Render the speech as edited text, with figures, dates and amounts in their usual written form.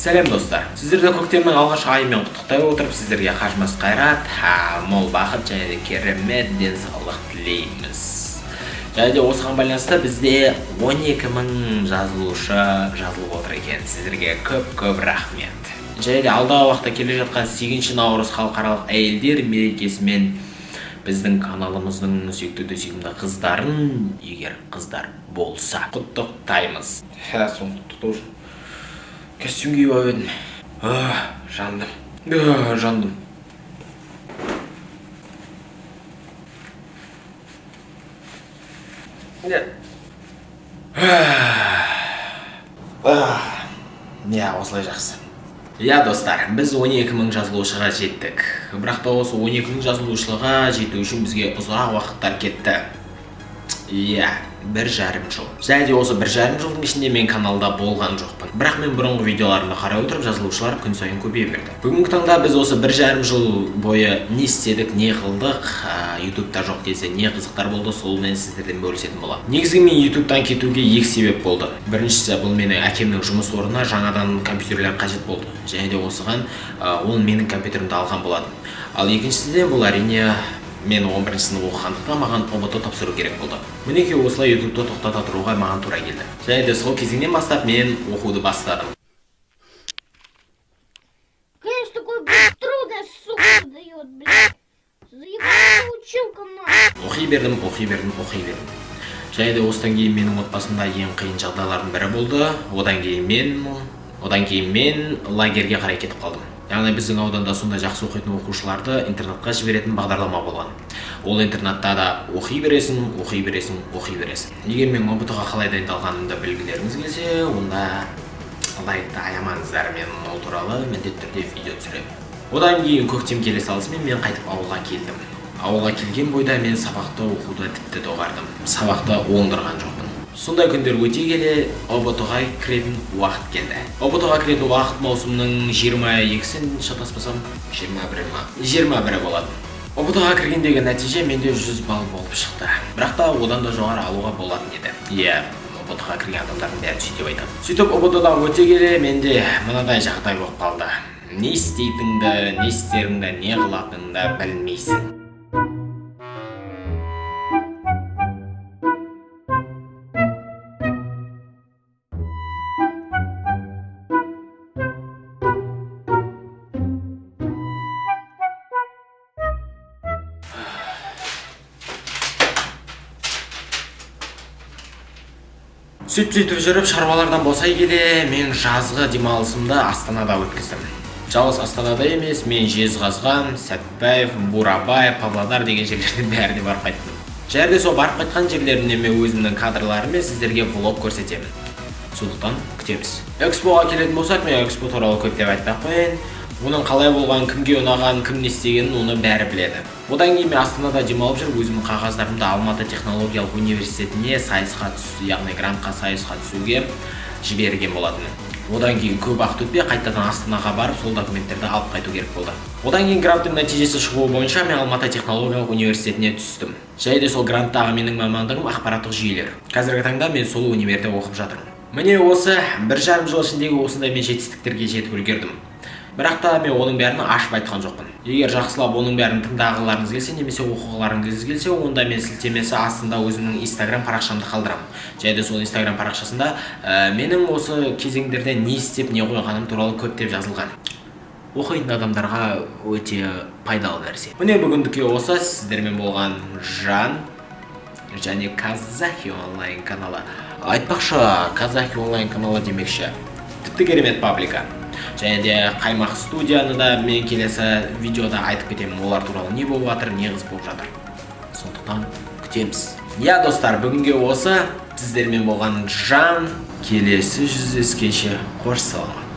Сәлем достар. Сіздерді көктемнің алғашқы айымен құттықтай отырып, сіздерге қажымас қайрат, мол бақыт және де керемет денсаулық тілейміз. Және де осыған байланысты бізде 12.000 жазылушы жазылып отыр екен. Сіздерге көп рахмет. Және де алдағы уақытта келе жатқан 8 наурыз халықаралық әйелдер мерекесімен біздің каналымыздың сүйікті қыздарын, егер қыздар болса, құттықтаймыз. Соны тұту костюм киіп едім. Жандым. Осылай жақсы. Достар, біз 12.000 жазылушыға жеттік. Бірақ та осы 12.000 жазылушыға жету үшін бізге ұзақ уақыттар кетті. 1,5 жыл. Және де осы 1,5 жылдың ішінде мен каналда болған жоқпын. Бірақ мен бұрынғы видеоларымды қарай отырып, жазылушылар күн сайын көбейе берді. Бүгінгі таңда біз осы 1,5 жыл бойы не істедік, не қылдық, ютубта жоқ десе не қызықтар болды, солмен сіздерден бөлісетін боламын. Негізгі мен ютубтан кетуге екі себеп болды. Біріншісі, бұл менің әкемнің жұмыс орнына жаңадан компьютерлер қажет болды. Және де осыған ол менің компьютерімді алған болатын. Ал екіншісінде бұл әрине мен 11 сынып оқығандықтан маған ОБТ тапсыру керек болды. Мінекей осылай ютубты тоқтата тұруға маған тура келді. Және де сол кезеңнен бастап мен оқуды бастадым. Конечно, такой трудный, сука, дает, блядь. Заебал училка нахуй. Оқи бердім. Және де осыдан кейін менің отбасымда ең қиын жағдайлардың бірі болды. Одан кейін мен лагерге қарай кетіп қалдым. Яғни біздің ауданда сондай жақсы оқитын оқушыларды интернатқа жіберетін бағдарлама болған. Ол интернатта да оқи бересің. Егер мен ОБТ-ға қалай дайындалғанымды білгілеріңіз келсе, онда лайкты аямаңыздар, мен ол туралы міндетті түрде видео түсіремін. Одан кейін көктем келе салысымен мен қайтып ауылға келдім. Ауылға келген бойда мен сабақты оқуды тіпті доғардым. Сабақты оңдырған жоқпын. Сондай күндер өте келе ОБТ-ға кіретін уақыт келді. ОБТ-ға кіретін уақыт маусымның 22-сін шатаспасам 21 болады. ОБТ-ға кіргендегі нәтиже менде 100 балл болып шықты. Бірақ та одан да жоғары алуға болатын еді. ОБТ-ға кірген адамдардың бәрі сөйтіп айтады. Сөйтіп ОБТ-дан өте келе менде мынадай жағдай болып қалды. Не істейтінді, не істеріңді, не қылатыныңды білмейсің. Сөйтіп жүріп шаруалардан босай келе, мен жазғы демалысымды Астанада өткіздім. Жалғыз Астанада емес, мен Жезқазған, Сәтбаев, Бурабай, Павлодар деген жерлердің бәріне барып қайттым. Жерде сол барып қайтқан жерлерімнен мен өзімнің кадрларымен сіздерге влог көрсетемін. Сондықтан күтеміз. Экспоға келетін болсақ, мен экспо туралы көп деп айтпай қояйын. Оның қалай болған, кімге ұнаған, кім не істегенін оны бәрі біледі. Одан кейін мен Астанада демалып жүріп, өзімнің қағаздарымды Алматы технологиялық университетіне сайысқа яғни грантқа сайысқа түсуге жіберген болатын. Одан кейін көп уақыт өтпей қайтадан Астанаға барып, сол документтерді алып қайту керек болды. Одан кейін гранттың нәтижесі шығуы бойынша мен Алматы технологиялық университетіне түстім. Және де сол гранттағы менің мамандығым ақпараттық жүйелер. Қазіргі таңда мен сол универде оқып жатырмын. Міне осы 1,5 жыл ішіндегі осындай мен жетістіктерге жетіп үлгердім. Бірақ та мен оның бәрін ашып айтқан жоқпын. Егер жақсылап оның бәрін тыңдағыларыңыз келсе, немесе оқығыларыңыз келсе, онда мен сілтемесі астында өзімнің Instagram парақшамды қалдырамын. Және де сол Instagram парақшасында менің осы кезеңдерде не істеп, не қойғаным туралы көптеп жазылған. Оқитын адамдарға өте пайдалы нәрсе. Міне бүгіндікке осы, сіздермен болған Жан және Казахи онлайн каналы. Айтпақшы, Казахи онлайн каналы демекші. Тіпті керемет паблика. Және де Қаймақ студияны да мен келесі видеода айтып кетемін, олар туралы не болып жатыр, не қыз болып жатыр. Сондықтан күтеміз. Достар, бүгінге осы, сіздермен болған Жан. Келесі жүздескенше қош саламат.